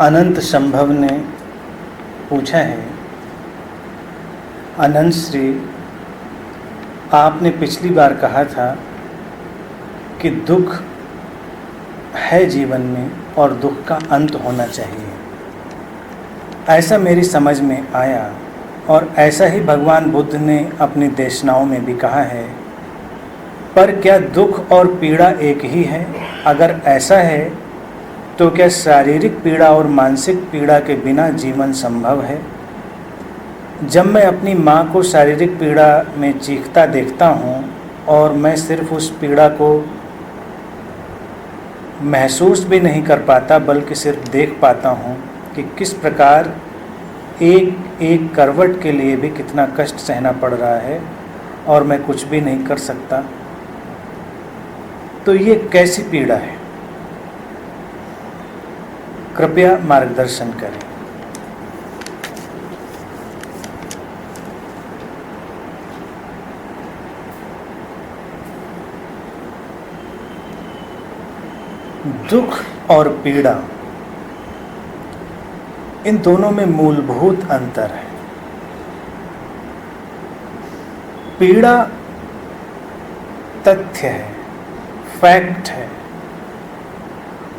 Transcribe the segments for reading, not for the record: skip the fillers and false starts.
अनंत संभव ने पूछा है, अनंत श्री, आपने पिछली बार कहा था कि दुख है जीवन में और दुख का अंत होना चाहिए। ऐसा मेरी समझ में आया और ऐसा ही भगवान बुद्ध ने अपनी देशनाओं में भी कहा है। पर क्या दुख और पीड़ा एक ही है? अगर ऐसा है तो क्या शारीरिक पीड़ा और मानसिक पीड़ा के बिना जीवन संभव है? जब मैं अपनी माँ को शारीरिक पीड़ा में चीखता देखता हूँ और मैं सिर्फ उस पीड़ा को महसूस भी नहीं कर पाता बल्कि सिर्फ देख पाता हूँ कि किस प्रकार एक एक करवट के लिए भी कितना कष्ट सहना पड़ रहा है और मैं कुछ भी नहीं कर सकता, तो ये कैसी पीड़ा है? कृपया मार्गदर्शन करें। दुख और पीड़ा, इन दोनों में मूलभूत अंतर है। पीड़ा तथ्य है, फैक्ट है,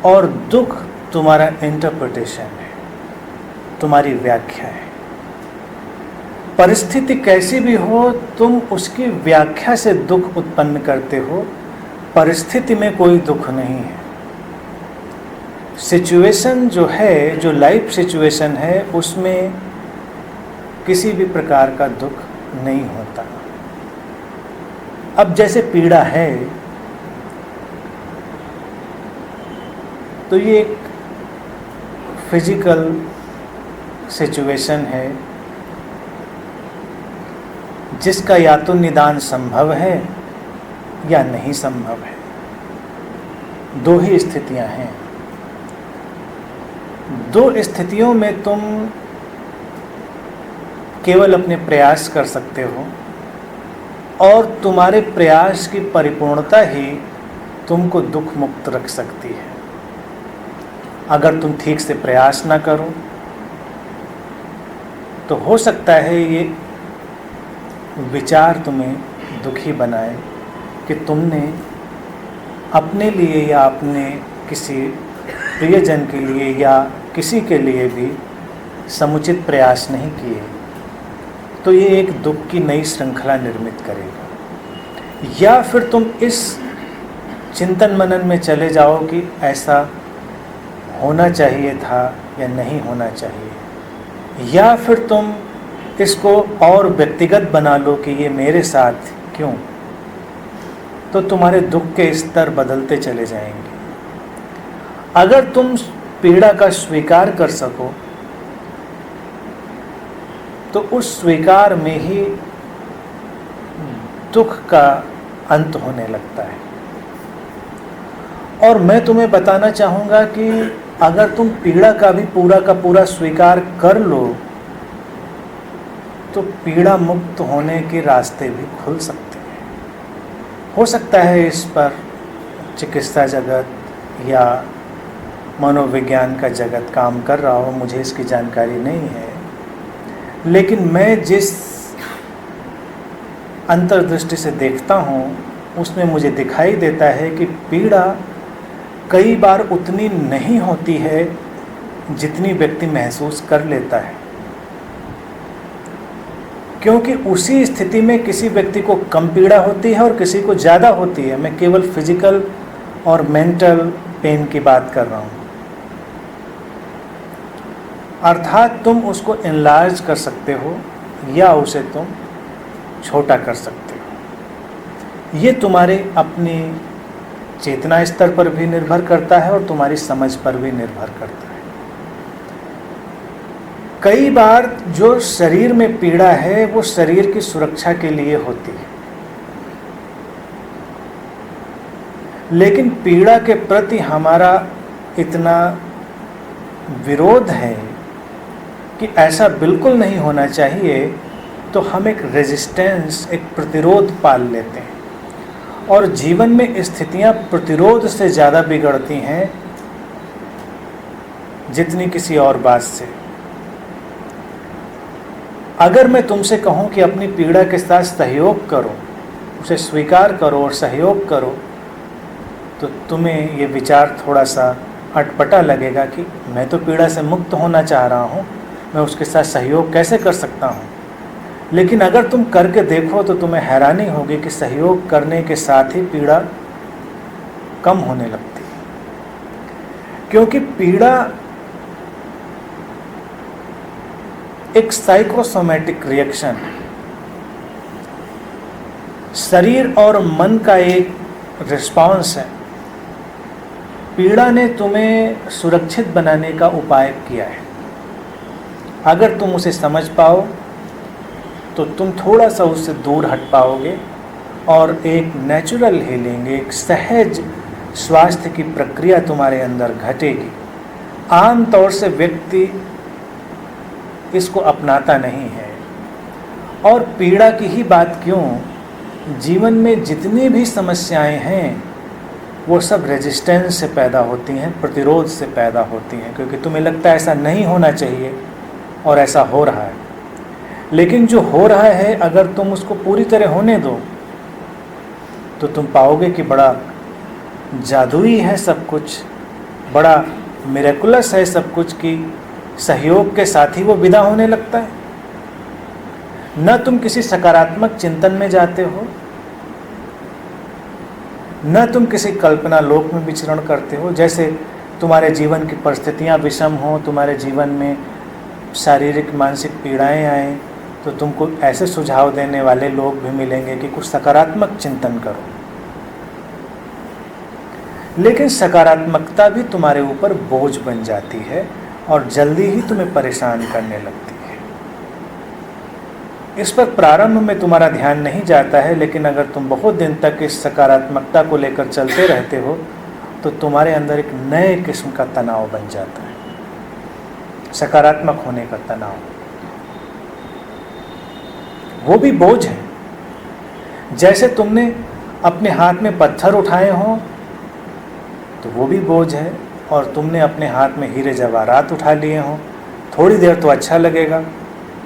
और दुख तुम्हारा इंटरप्रिटेशन है, तुम्हारी व्याख्या है। परिस्थिति कैसी भी हो, तुम उसकी व्याख्या से दुख उत्पन्न करते हो। परिस्थिति में कोई दुख नहीं है। सिचुएशन जो है, जो लाइफ सिचुएशन है, उसमें किसी भी प्रकार का दुख नहीं होता। अब जैसे पीड़ा है तो ये एक फिजिकल सिचुएशन है जिसका या तो निदान संभव है या नहीं संभव है। दो ही स्थितियां हैं। दो स्थितियों में तुम केवल अपने प्रयास कर सकते हो और तुम्हारे प्रयास की परिपूर्णता ही तुमको दुख मुक्त रख सकती है। अगर तुम ठीक से प्रयास ना करो तो हो सकता है ये विचार तुम्हें दुखी बनाए कि तुमने अपने लिए या अपने किसी प्रियजन के लिए या किसी के लिए भी समुचित प्रयास नहीं किए, तो ये एक दुख की नई श्रृंखला निर्मित करेगा। या फिर तुम इस चिंतन मनन में चले जाओ कि ऐसा होना चाहिए था या नहीं होना चाहिए, या फिर तुम इसको और व्यक्तिगत बना लो कि ये मेरे साथ क्यों, तो तुम्हारे दुख के स्तर बदलते चले जाएंगे। अगर तुम पीड़ा का स्वीकार कर सको तो उस स्वीकार में ही दुख का अंत होने लगता है। और मैं तुम्हें बताना चाहूँगा कि अगर तुम पीड़ा का भी पूरा का पूरा स्वीकार कर लो तो पीड़ा मुक्त होने के रास्ते भी खुल सकते हैं। हो सकता है इस पर चिकित्सा जगत या मनोविज्ञान का जगत काम कर रहा हो, मुझे इसकी जानकारी नहीं है, लेकिन मैं जिस अंतर्दृष्टि से देखता हूँ उसमें मुझे दिखाई देता है कि पीड़ा कई बार उतनी नहीं होती है जितनी व्यक्ति महसूस कर लेता है, क्योंकि उसी स्थिति में किसी व्यक्ति को कम पीड़ा होती है और किसी को ज़्यादा होती है। मैं केवल फिजिकल और मेंटल पेन की बात कर रहा हूँ। अर्थात तुम उसको एनलार्ज कर सकते हो या उसे तुम छोटा कर सकते हो। ये तुम्हारे अपने चेतना स्तर पर भी निर्भर करता है और तुम्हारी समझ पर भी निर्भर करता है। कई बार जो शरीर में पीड़ा है वो शरीर की सुरक्षा के लिए होती है, लेकिन पीड़ा के प्रति हमारा इतना विरोध है कि ऐसा बिल्कुल नहीं होना चाहिए, तो हम एक रेजिस्टेंस, एक प्रतिरोध पाल लेते हैं और जीवन में स्थितियां प्रतिरोध से ज़्यादा बिगड़ती हैं जितनी किसी और बात से। अगर मैं तुमसे कहूँ कि अपनी पीड़ा के साथ सहयोग करो, उसे स्वीकार करो और सहयोग करो, तो तुम्हें ये विचार थोड़ा सा अटपटा लगेगा कि मैं तो पीड़ा से मुक्त होना चाह रहा हूँ, मैं उसके साथ सहयोग कैसे कर सकता हूँ। लेकिन अगर तुम करके देखो तो तुम्हें हैरानी होगी कि सहयोग करने के साथ ही पीड़ा कम होने लगती है। क्योंकि पीड़ा एक साइकोसोमैटिक रिएक्शन, शरीर और मन का एक रिस्पॉन्स है। पीड़ा ने तुम्हें सुरक्षित बनाने का उपाय किया है। अगर तुम उसे समझ पाओ तो तुम थोड़ा सा उससे दूर हट पाओगे और एक नेचुरल हीलिंग, एक सहज स्वास्थ्य की प्रक्रिया तुम्हारे अंदर घटेगी। आम तौर से व्यक्ति इसको अपनाता नहीं है। और पीड़ा की ही बात क्यों, जीवन में जितनी भी समस्याएं हैं वो सब रेजिस्टेंस से पैदा होती हैं, प्रतिरोध से पैदा होती हैं, क्योंकि तुम्हें लगता है ऐसा नहीं होना चाहिए और ऐसा हो रहा है। लेकिन जो हो रहा है अगर तुम उसको पूरी तरह होने दो तो तुम पाओगे कि बड़ा जादुई है सब कुछ, बड़ा मिरेकुलस है सब कुछ, कि सहयोग के साथ ही वो विदा होने लगता है। न तुम किसी सकारात्मक चिंतन में जाते हो, न तुम किसी कल्पना लोक में विचरण करते हो। जैसे तुम्हारे जीवन की परिस्थितियां विषम हो, तुम्हारे जीवन में शारीरिक मानसिक पीड़ाएं आए, तो तुमको ऐसे सुझाव देने वाले लोग भी मिलेंगे कि कुछ सकारात्मक चिंतन करो। लेकिन सकारात्मकता भी तुम्हारे ऊपर बोझ बन जाती है और जल्दी ही तुम्हें परेशान करने लगती है। इस पर प्रारंभ में तुम्हारा ध्यान नहीं जाता है, लेकिन अगर तुम बहुत दिन तक इस सकारात्मकता को लेकर चलते रहते हो तो तुम्हारे अंदर एक नए किस्म का तनाव बन जाता है, सकारात्मक होने का तनाव। वो भी बोझ है। जैसे तुमने अपने हाथ में पत्थर उठाए हों तो वो भी बोझ है, और तुमने अपने हाथ में हीरे जवाहरात उठा लिए हों। थोड़ी देर तो अच्छा लगेगा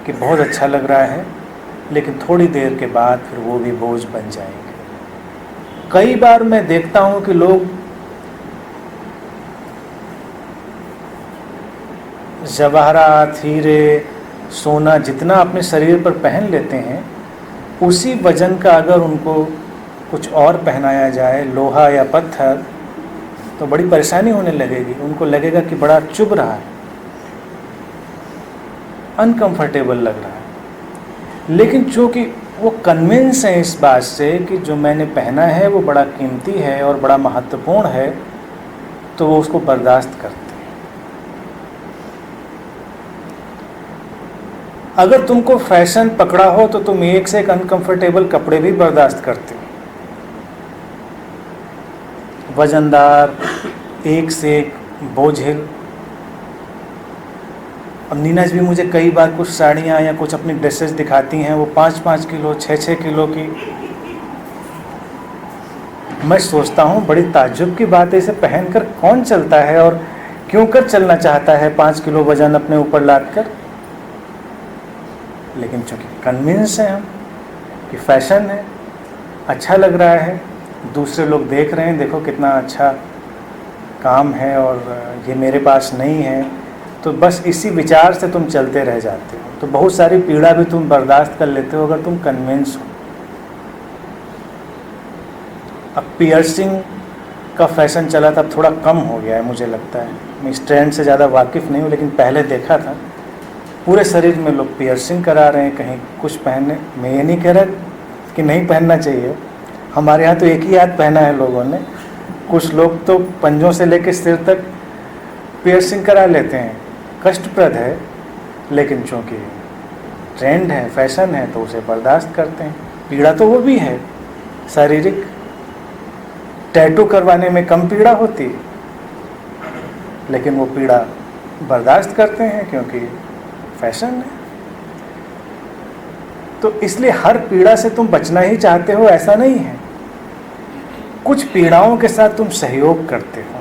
कि बहुत अच्छा लग रहा है, लेकिन थोड़ी देर के बाद फिर वो भी बोझ बन जाएंगे। कई बार मैं देखता हूँ कि लोग जवाहरात, हीरे, सोना जितना अपने शरीर पर पहन लेते हैं, उसी वजन का अगर उनको कुछ और पहनाया जाए, लोहा या पत्थर, तो बड़ी परेशानी होने लगेगी। उनको लगेगा कि बड़ा चुभ रहा है, अनकंफर्टेबल लग रहा है। लेकिन चूँकि वो कन्विंस हैं इस बात से कि जो मैंने पहना है वो बड़ा कीमती है और बड़ा महत्वपूर्ण है, तो वो उसको बर्दाश्त करते हैं। अगर तुमको फैशन पकड़ा हो तो तुम एक से एक अनकंफर्टेबल कपड़े भी बर्दाश्त करते हो, वजनदार, एक से एक बोझिल। अब नीनाज भी मुझे कई बार कुछ साड़ियाँ या कुछ अपनी ड्रेसेस दिखाती हैं, वो 5-5 किलो 6-6 किलो की। मैं सोचता हूँ बड़ी ताज्जुब की बात है, इसे पहनकर कौन चलता है और क्यों कर चलना चाहता है 5 किलो वजन अपने ऊपर लाद कर। लेकिन चूँकि कन्विंस हैं हम कि फैशन है, अच्छा लग रहा है, दूसरे लोग देख रहे हैं, देखो कितना अच्छा काम है और ये मेरे पास नहीं है, तो बस इसी विचार से तुम चलते रह जाते हो। तो बहुत सारी पीड़ा भी तुम बर्दाश्त कर लेते हो अगर तुम कन्विंस हो। अब पियर्सिंग का फैशन चला था, अब थोड़ा कम हो गया है मुझे लगता है। मैं इस ट्रेंड से ज़्यादा वाकिफ़ नहीं हूँ, लेकिन पहले देखा था पूरे शरीर में लोग पियर्सिंग करा रहे हैं। कहीं कुछ पहनने, मैं ये नहीं कह रहा कि नहीं पहनना चाहिए, हमारे यहाँ तो एक ही हाथ पहना है लोगों ने। कुछ लोग तो पंजों से लेकर सिर तक पियर्सिंग करा लेते हैं, कष्टप्रद है, लेकिन चूँकि ट्रेंड है, फैशन है, तो उसे बर्दाश्त करते हैं। पीड़ा तो वो भी है शारीरिक, टैटू करवाने में कम पीड़ा होती है, लेकिन वो पीड़ा बर्दाश्त करते हैं क्योंकि फैशन है। तो इसलिए हर पीड़ा से तुम बचना ही चाहते हो ऐसा नहीं है, कुछ पीड़ाओं के साथ तुम सहयोग करते हो।